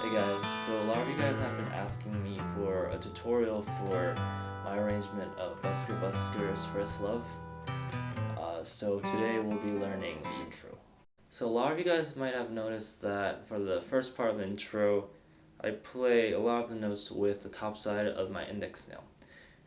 Hey guys, so a lot of you guys have been asking me for a tutorial for my arrangement of Busker Busker's First Love. So today we'll be learning the intro. So a lot of you guys might have noticed that for the first part of the intro, I play a lot of the notes with the top side of my index nail.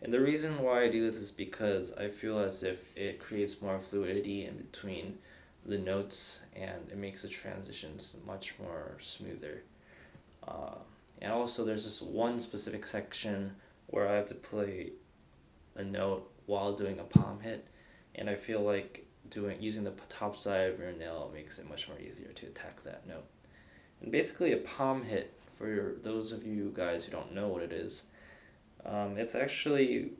And the reason why I do this is because I feel as if it creates more fluidity in between the notes and it makes the transitions much more smoother. And also there's this one specific section where I have to play a note while doing a palm hit, and I feel like using the top side of your nail makes it much more easier to attack that note. And basically a palm hit, for those of you guys who don't know what it is, it's actually,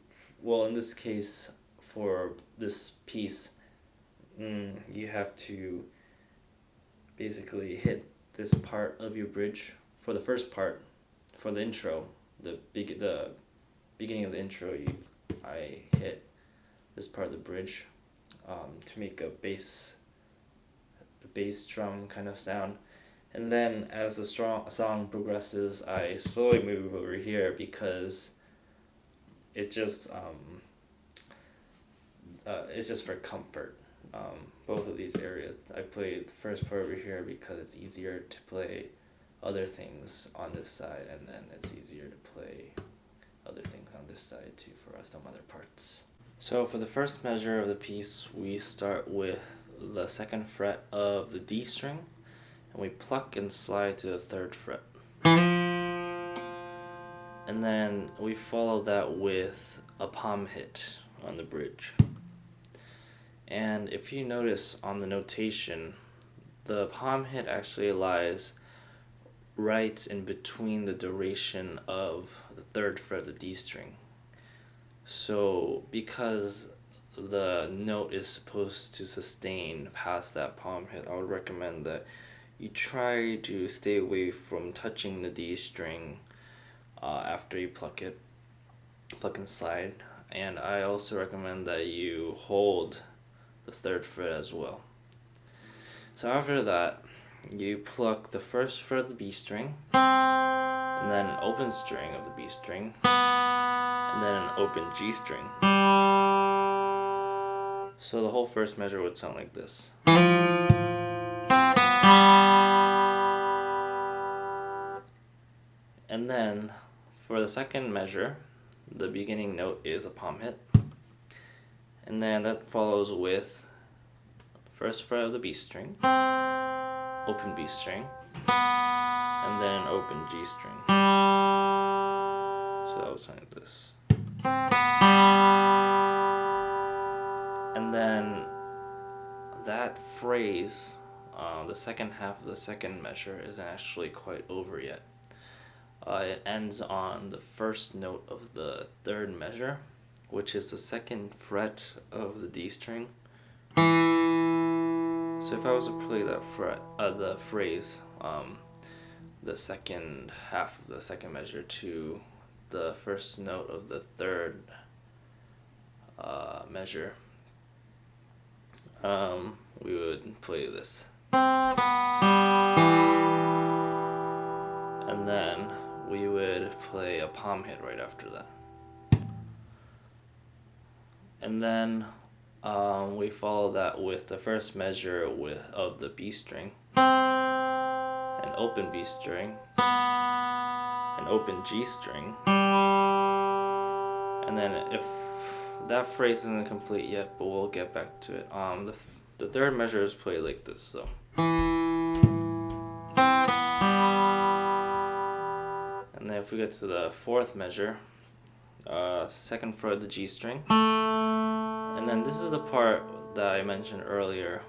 well, in this case for this piece, you have to basically hit this part of your bridge. For the first part, for the intro, the beginning of the intro, I hit this part of the bridge to make a bass drum kind of sound, and then as the song progresses, I slowly move over here because it's just for comfort. Both of these areas, I play the first part over here because it's easier to play other things on this side, and then it's easier to play other things on this side too for some other parts. So for the first measure of the piece, we start with the second fret of the D string, and we pluck and slide to the third fret. And then we follow that with a palm hit on the bridge. And if you notice on the notation, the palm hit actually lies right in between the duration of the third fret of the D string. So because the note is supposed to sustain past that palm hit, I would recommend that you try to stay away from touching the D string after you pluck and slide. And I also recommend that you hold the third fret as well. So after that, you pluck the first fret of the B string, and then an open string of the B string, and then an open G string. So the whole first measure would sound like this. And then for the second measure, the beginning note is a palm hit, and then that follows with first fret of the B string, open B string, and then an open G string. So that would sound like this. And then that phrase, the second half of the second measure, isn't actually quite over yet. It ends on the first note of the third measure, which is the second fret of the D string. So if I was to play that the phrase, the second half of the second measure to the first note of the third measure, we would play this. And then we would play a palm hit right after that. And then we follow that with the first measure of the B string, an open B string, an open G string, and then if that phrase isn't complete yet, but we'll get back to it. The third measure is played like this, so. And then if we get to the fourth measure, second fret of the G string. And then this is the part that I mentioned earlier,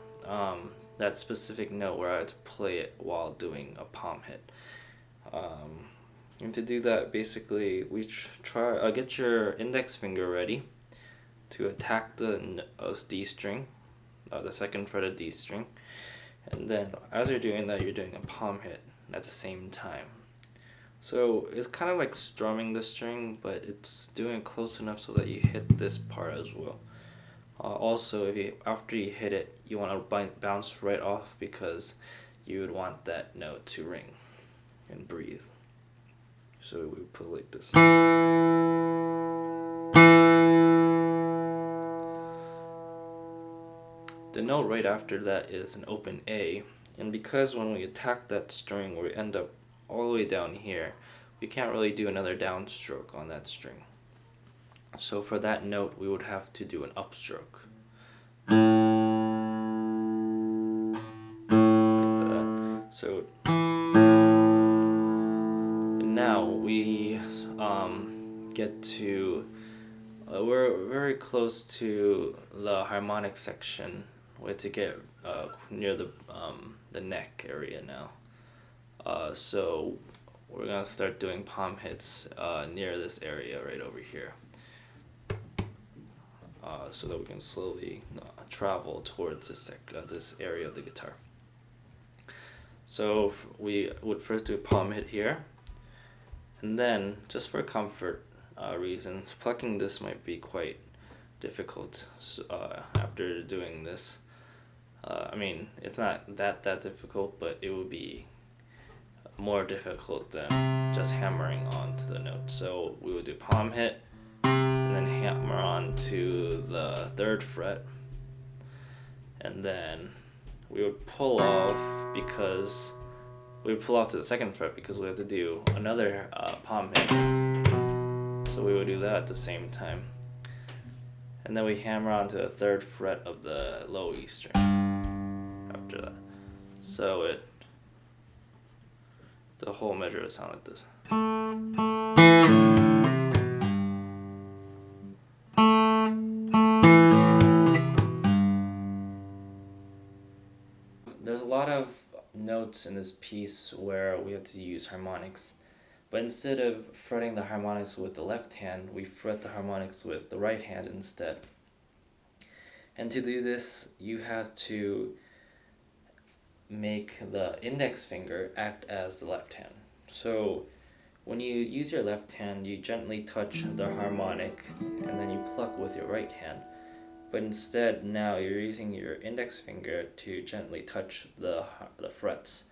that specific note where I had to play it while doing a palm hit. And to do that, basically, we try get your index finger ready to attack the D string, the second fret of D string. And then as you're doing that, you're doing a palm hit at the same time. So it's kind of like strumming the string, but it's doing it close enough so that you hit this part as well. Also, after you hit it, you want to bounce right off because you would want that note to ring. and breathe. So we put it like this. The note right after that is an open A, and because when we attack that string we end up all the way down here, we can't really do another downstroke on that string. So for that note we would have to do an upstroke. Like that. So now we get to, we're very close to the harmonic section. We have to get near the neck area now. So we're gonna start doing palm hits near this area right over here, so that we can slowly travel towards this area of the guitar. So we would first do a palm hit here, and then just for comfort reasons, plucking this might be quite difficult after doing this. I mean, it's not that difficult, but it would be more difficult than just hammering onto the note. So we would do palm hit, and then hammer on to the 3rd fret, and then we would pull off because we would pull off to the 2nd fret because we have to do another palm hit. So we would do that at the same time, and then we hammer onto the 3rd fret of the low E string after that. So the whole measure would sound like this. There's a lot of notes in this piece where we have to use harmonics, but instead of fretting the harmonics with the left hand, we fret the harmonics with the right hand instead. And to do this, you have to make the index finger act as the left hand. So when you use your left hand, you gently touch the harmonic and then you pluck with your right hand. But instead now you're using your index finger to gently touch the frets,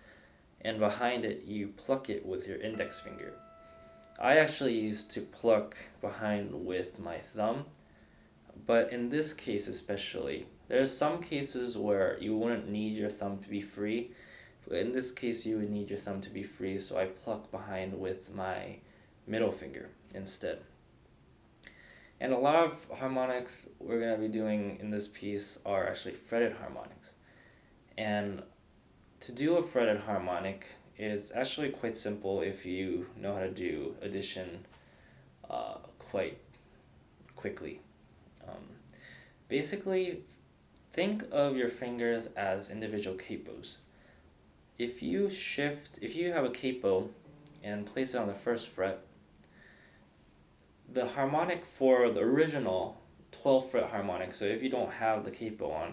and behind it you pluck it with your index finger. I actually used to pluck behind with my thumb, but in this case especially, there's some cases where you wouldn't need your thumb to be free, but in this case you would need your thumb to be free, so I pluck behind with my middle finger instead. And a lot of harmonics we're going to be doing in this piece are actually fretted harmonics. And to do a fretted harmonic is actually quite simple if you know how to do addition quite quickly. Basically, think of your fingers as individual capos. If you have a capo and place it on the 1st fret, the harmonic for the original 12th fret harmonic, so if you don't have the capo on,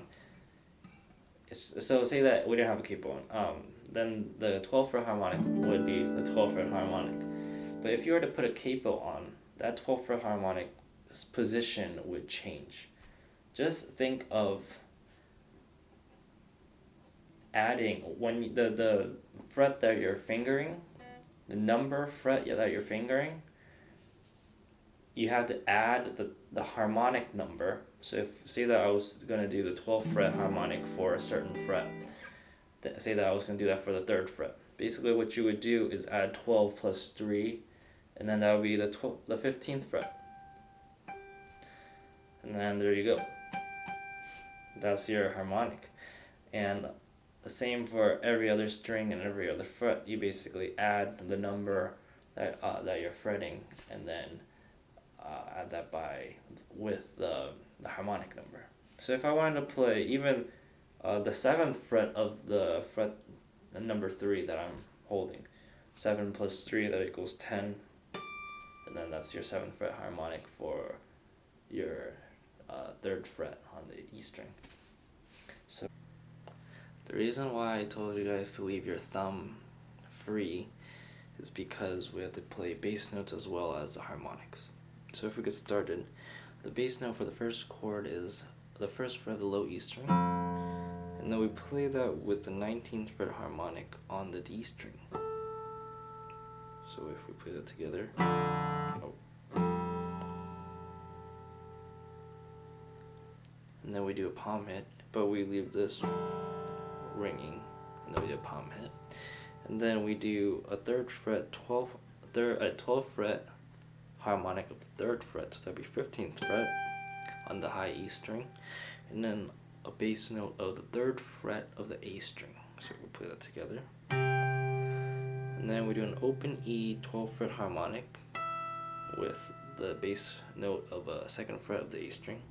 so say that we didn't have a capo on, then the 12th fret harmonic would be the 12th fret harmonic. But if you were to put a capo on, that 12th fret harmonic's position would change. Just think of adding, when the fret that you're fingering, the number fret that you're fingering, you have to add the harmonic number. So if, say that I was going to do the 12th fret harmonic for a certain fret, say that I was going to do that for the 3rd fret. Basically what you would do is add 12 plus 3, and then that would be the 15th fret. And then there you go. That's your harmonic. And the same for every other string and every other fret. You basically add the number that you're fretting, and then add that with the harmonic number. So if I wanted to play even the 7th fret of the fret number 3 that I'm holding, 7 plus 3, that equals 10, and then that's your 7th fret harmonic for your 3rd fret on the E string. So the reason why I told you guys to leave your thumb free is because we have to play bass notes as well as the harmonics. So if we get started, the bass note for the 1st chord is the 1st fret of the low E string, and then we play that with the 19th fret harmonic on the D string. So if we play that together, oh. And then we do a palm hit, but we leave this ringing, and then we do a palm hit, and then we do a 3rd fret 12th fret harmonic of the 3rd fret, so that'd be 15th fret on the high E string, and then a bass note of the 3rd fret of the A string. So we'll play that together. And then we do an open E 12th fret harmonic with the bass note of a 2nd fret of the A string.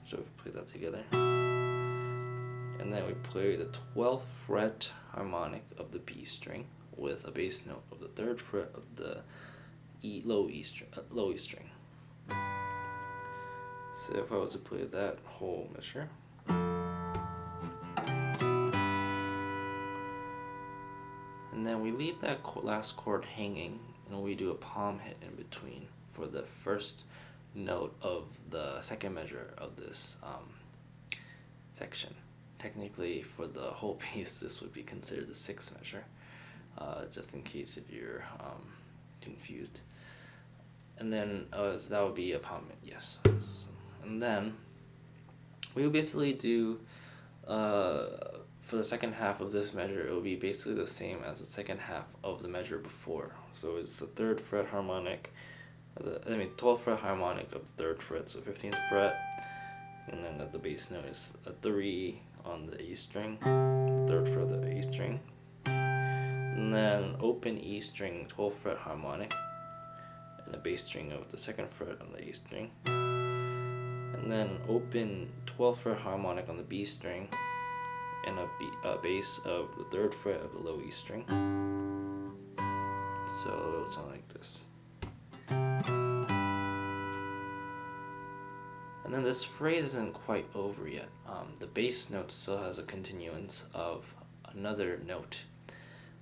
So we play that together. And then we play the 12th fret harmonic of the B string with a bass note of the 3rd fret of the low E string. So if I was to play that whole measure, and then we leave that last chord hanging, and we do a palm hit in between for the first note of the 2nd measure of this section. Technically, for the whole piece, this would be considered the 6th measure, just in case if you're confused. And then so that would be a palm hit, yes. And then we will basically do, for the 2nd half of this measure, it will be basically the same as the 2nd half of the measure before. So it's the 3rd fret harmonic, 12th fret harmonic of the 3rd fret, so 15th fret, and then the bass note is a 3 on the A string, 3rd fret of the A string, and then open E string 12th fret harmonic, and a bass string of the 2nd fret on the A string, and then open 12th fret harmonic on the B string, and a bass of the 3rd fret of the low E string. So it will sound like this. And then this phrase isn't quite over yet. The bass note still has a continuance of another note.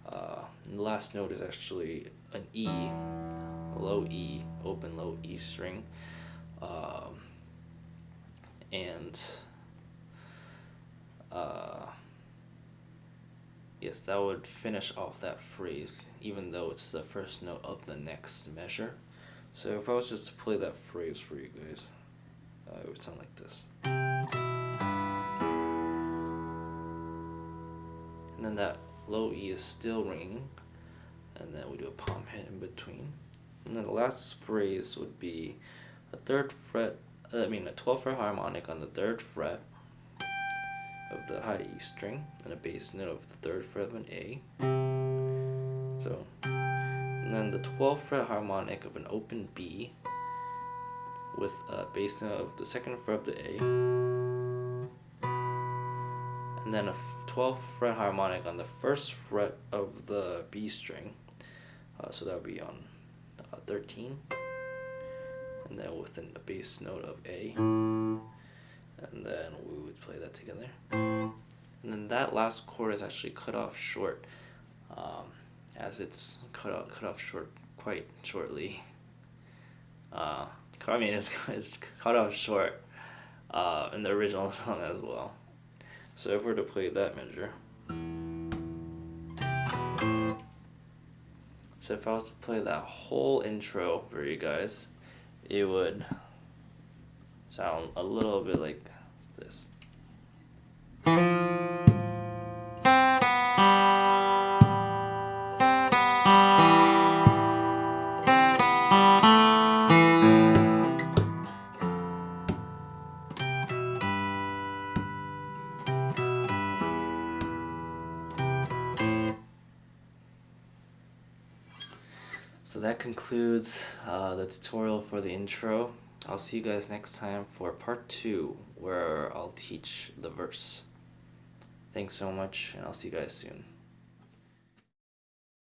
The last note is actually an E, low E, open low E string, yes, that would finish off that phrase, even though it's the first note of the next measure. So if I was just to play that phrase for you guys, it would sound like this. And then that low E is still ringing, and then we do a palm hit in between. And then the last phrase would be a 12th fret harmonic on the 3rd fret of the high E string, and a bass note of the 3rd fret of an A. So, and then the 12th fret harmonic of an open B with a bass note of the 2nd fret of the A, and then a 12th fret harmonic on the 1st fret of the B string, so that would be on 13, and then with a bass note of A, and then we would play that together. And then that last chord is actually cut off short, as it's cut off short quite shortly. It's cut off short in the original song as well. So if we're to play that measure, so if I was to play that whole intro for you guys, it would sound a little bit like this. So that concludes the tutorial for the intro. I'll see you guys next time for part 2, where I'll teach the verse. Thanks so much, and I'll see you guys soon.